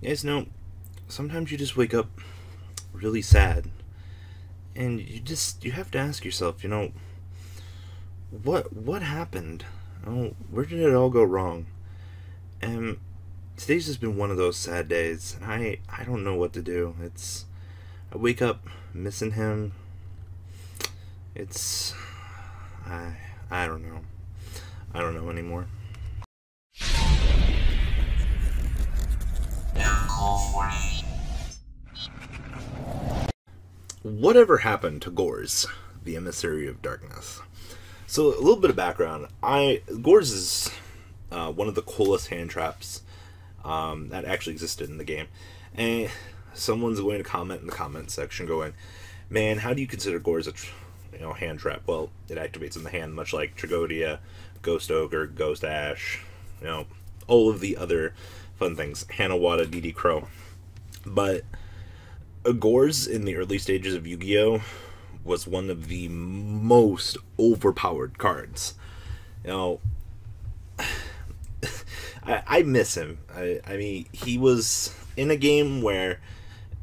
You guys know, sometimes you just wake up really sad, and you have to ask yourself, what happened? Oh, where did it all go wrong? And today's just been one of those sad days. I don't know what to do. I wake up missing him. It's I don't know. I don't know anymore. Whatever happened to Gorz, the Emissary of Darkness? So a little bit of background. Gorz is one of the coolest hand traps that actually existed in the game, and someone's going to comment in the comment section, going, "Man, how do you consider Gorz a hand trap?" Well, it activates in the hand, much like Tragodia, Ghost Ogre, Ghost Ash, all of the other fun things, Hanawata, DD Crow. But Gorz in the early stages of Yu-Gi-Oh was one of the most overpowered cards. I miss him. I mean, he was in a game where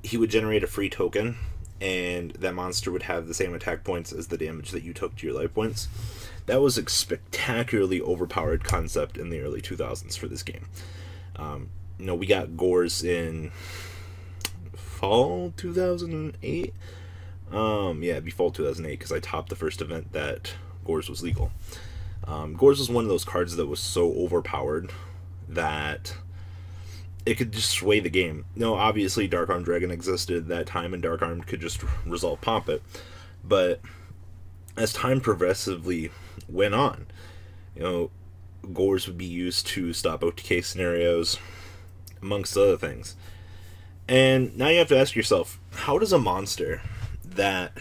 he would generate a free token, and that monster would have the same attack points as the damage that you took to your life points. That was a spectacularly overpowered concept in the early 2000s for this game. We got Gorz in fall 2008. Yeah, it'd be fall 2008 because I topped the first event that Gorz was legal. Gorz was one of those cards that was so overpowered that it could just sway the game. Obviously Dark Arm Dragon existed at that time, and Dark Arm could just resolve pop it. But as time progressively went on, Gorz would be used to stop OTK scenarios, amongst other things. And now you have to ask yourself, how does a monster that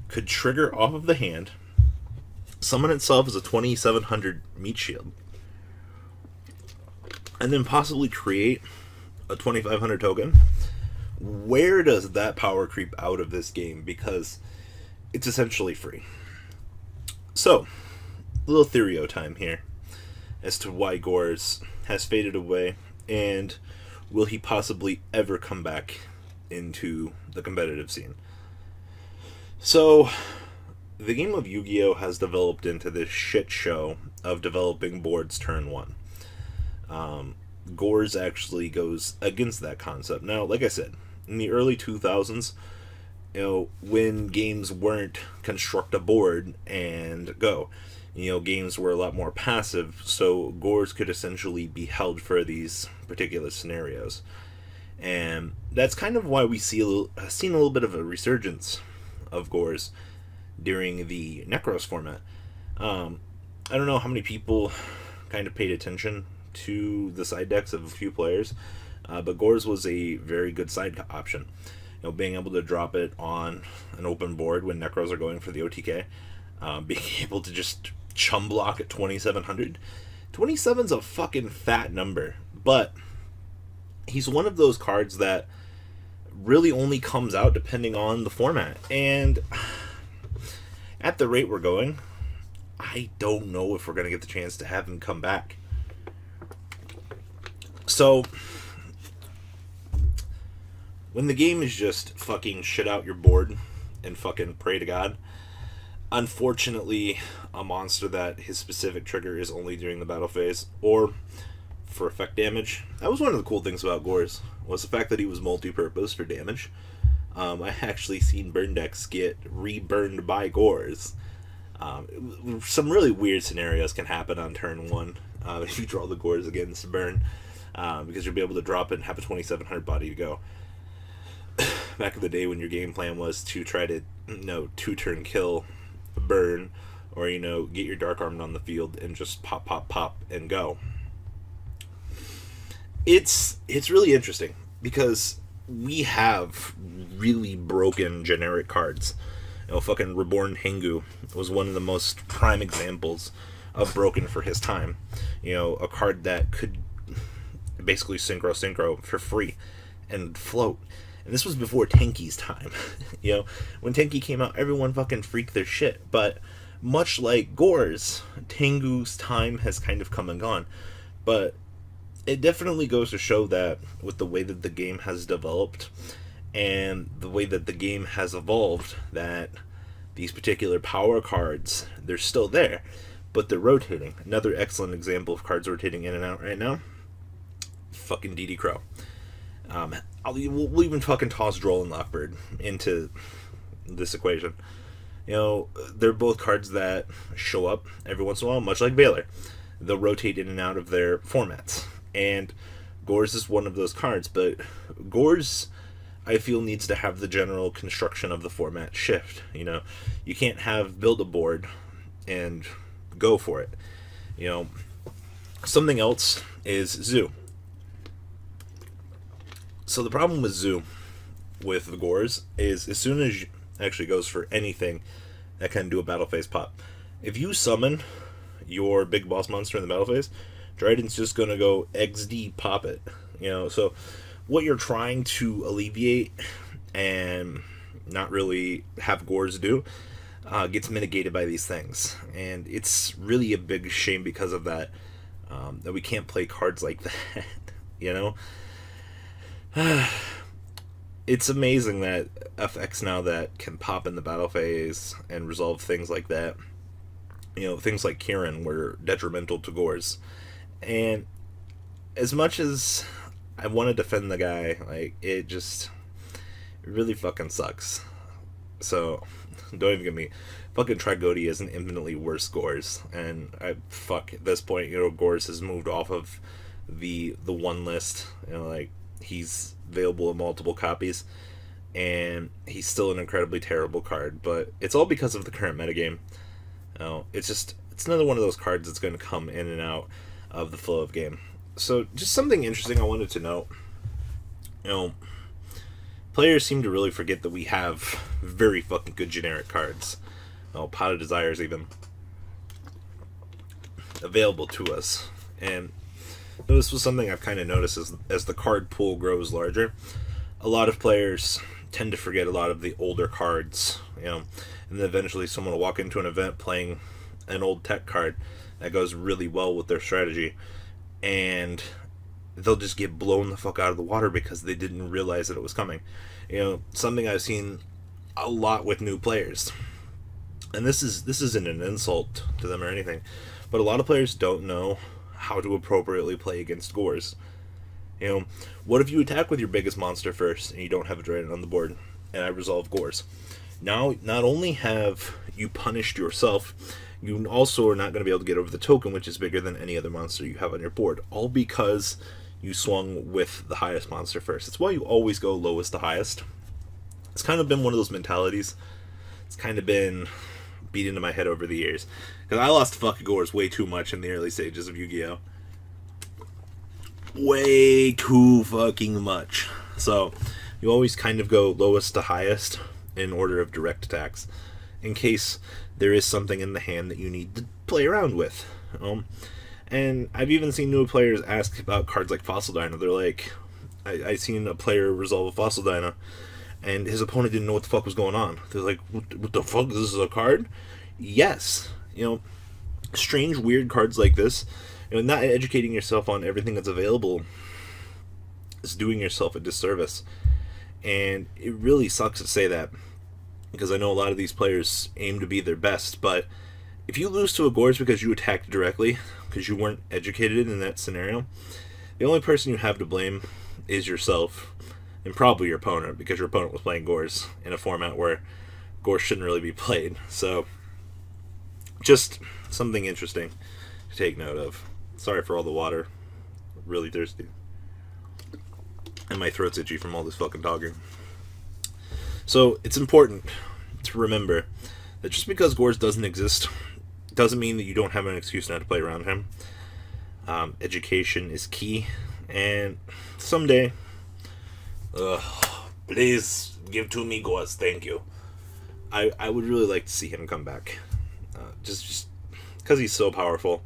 could trigger off of the hand, summon itself as a 2700 meat shield, and then possibly create a 2500 token, where does that power creep out of this game? Because it's essentially free. So, a little theorio time here as to why Gorz has faded away, and will he possibly ever come back into the competitive scene? So, the game of Yu-Gi-Oh! Has developed into this shit show of developing boards turn one. Gorz actually goes against that concept. Now, like I said, in the early 2000s, when games weren't construct a board and go, games were a lot more passive, so Gorz could essentially be held for these particular scenarios. And that's kind of why we seen a little bit of a resurgence of Gorz during the Necros format. I don't know how many people kind of paid attention to the side decks of a few players, but Gorz was a very good side option. Being able to drop it on an open board when Necros are going for the OTK, being able to just chum block at 2700. 27's a fucking fat number, but he's one of those cards that really only comes out depending on the format. And at the rate we're going, I don't know if we're going to get the chance to have him come back. So, when the game is just fucking shit out your board and fucking pray to God, unfortunately, a monster that his specific trigger is only during the battle phase or for effect damage. That was one of the cool things about Gorz, was the fact that he was multi-purpose for damage. I actually seen burn decks get re-burned by Gorz. Some really weird scenarios can happen on turn one if you draw the Gorz against burn, because you'll be able to drop it and have a 2700 body to go. Back in the day when your game plan was to try to, two-turn kill burn, or, get your Dark Armed on the field and just pop, pop, pop, and go. It's really interesting, because we have really broken generic cards. Fucking Reborn Tengu was one of the most prime examples of broken for his time. A card that could basically synchro for free and float. And this was before Tenki's time. When Tenki came out, everyone fucking freaked their shit. But much like Gorz, Tengu's time has kind of come and gone. But it definitely goes to show that with the way that the game has developed and the way that the game has evolved, that these particular power cards, they're still there, but they're rotating. Another excellent example of cards rotating in and out right now, fucking DD Crow. We'll even fucking toss Droll and Lockbird into this equation. You know, they're both cards that show up every once in a while, much like Baylor. They'll rotate in and out of their formats. And Gorz is one of those cards, but Gorz, I feel, needs to have the general construction of the format shift. You know, you can't have build a board and go for it. You know, something else is Zoo. So the problem with Zoo, with the Gorz, is as soon as you actually goes for anything that can do a battle phase pop, if you summon your big boss monster in the battle phase, Dryden's just gonna go XD pop it. You know, so what you're trying to alleviate and not really have Gorz do gets mitigated by these things, and it's really a big shame because of that, that we can't play cards like that. You know, it's amazing that FX now that can pop in the battle phase and resolve things like that. You know, things like Kieran were detrimental to Gorz, and as much as I want to defend the guy, like, it really fucking sucks. So don't even get me. Fucking Trigody is an infinitely worse Gorz, and at this point, you know, Gorz has moved off of the one list. You know, like, he's available in multiple copies, and he's still an incredibly terrible card, but it's all because of the current metagame. You know, it's another one of those cards that's going to come in and out of the flow of game. So just something interesting I wanted to note. You know, players seem to really forget that we have very fucking good generic cards. Oh, Pot of Desires even available to us. And this was something I've kind of noticed as the card pool grows larger. A lot of players tend to forget a lot of the older cards, you know, and then eventually someone will walk into an event playing an old tech card that goes really well with their strategy, and they'll just get blown the fuck out of the water because they didn't realize that it was coming. You know, something I've seen a lot with new players, and this isn't an insult to them or anything, but a lot of players don't know how to appropriately play against Gorz. You know, what if you attack with your biggest monster first and you don't have a Dryden on the board, and I resolve Gorz? Now, not only have you punished yourself, you also are not going to be able to get over the token, which is bigger than any other monster you have on your board, all because you swung with the highest monster first. It's why you always go lowest to highest. It's kind of been one of those mentalities. It's kind of been beat into my head over the years, because I lost fucking Gorz way too much in the early stages of Yu-Gi-Oh! Way too fucking much. So you always kind of go lowest to highest in order of direct attacks, in case there is something in the hand that you need to play around with. And I've even seen new players ask about cards like Fossil Dino. They're like, I seen a player resolve a Fossil Dino, and his opponent didn't know what the fuck was going on. They're like, what the fuck, this is a card? Yes. You know, strange, weird cards like this, you know, not educating yourself on everything that's available is doing yourself a disservice. And it really sucks to say that, because I know a lot of these players aim to be their best, but if you lose to a Gorz because you attacked directly, because you weren't educated in that scenario, the only person you have to blame is yourself, and probably your opponent, because your opponent was playing Gorz in a format where Gorz shouldn't really be played. So, just something interesting to take note of. Sorry for all the water. Really thirsty. And my throat's itchy from all this fucking talking. So, it's important to remember that just because Gorz doesn't exist doesn't mean that you don't have an excuse not to play around him. Education is key, and someday, please give to me Gorz, thank you. I would really like to see him come back, just because he's so powerful.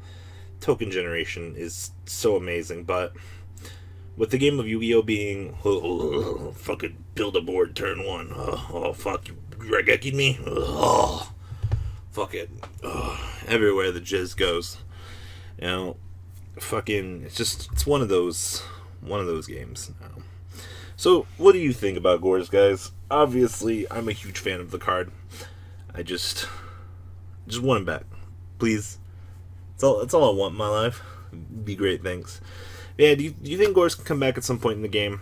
Token generation is so amazing, but with the game of Yu-Gi-Oh being fucking build a board turn one, fuck, you Regeki'd me, fuck it, everywhere the jizz goes. You know, fucking, it's one of those games. So, what do you think about Gorz, guys? Obviously, I'm a huge fan of the card. I just want him back, please. That's all I want in my life. Be great, thanks. Yeah, do you think Gorz can come back at some point in the game?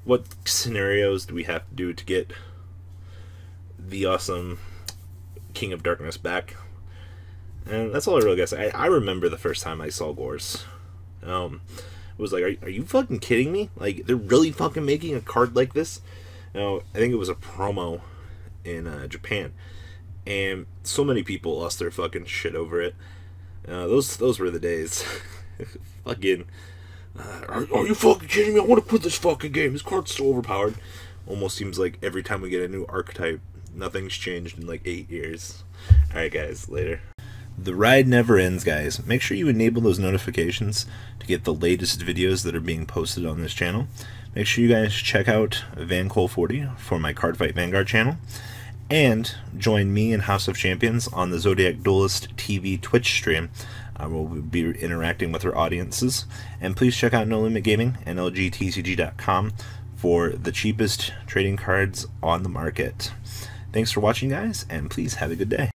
What scenarios do we have to do to get the awesome King of Darkness back? And that's all I really got to say. I remember the first time I saw Gorz. It was like, are you fucking kidding me? Like, they're really fucking making a card like this? I think it was a promo in Japan, and so many people lost their fucking shit over it. Those were the days. Fucking, are you fucking kidding me? I want to quit this fucking game. This card's so overpowered. Almost seems like every time we get a new archetype, nothing's changed in like 8 years. Alright guys, later. The ride never ends, guys. Make sure you enable those notifications to get the latest videos that are being posted on this channel. Make sure you guys check out VanCole40 for my Cardfight Vanguard channel. And join me and House of Champions on the Zodiac Duelist TV Twitch stream. We'll be interacting with our audiences. And please check out No Limit Gaming and LGTCG.com for the cheapest trading cards on the market. Thanks for watching, guys, and please have a good day.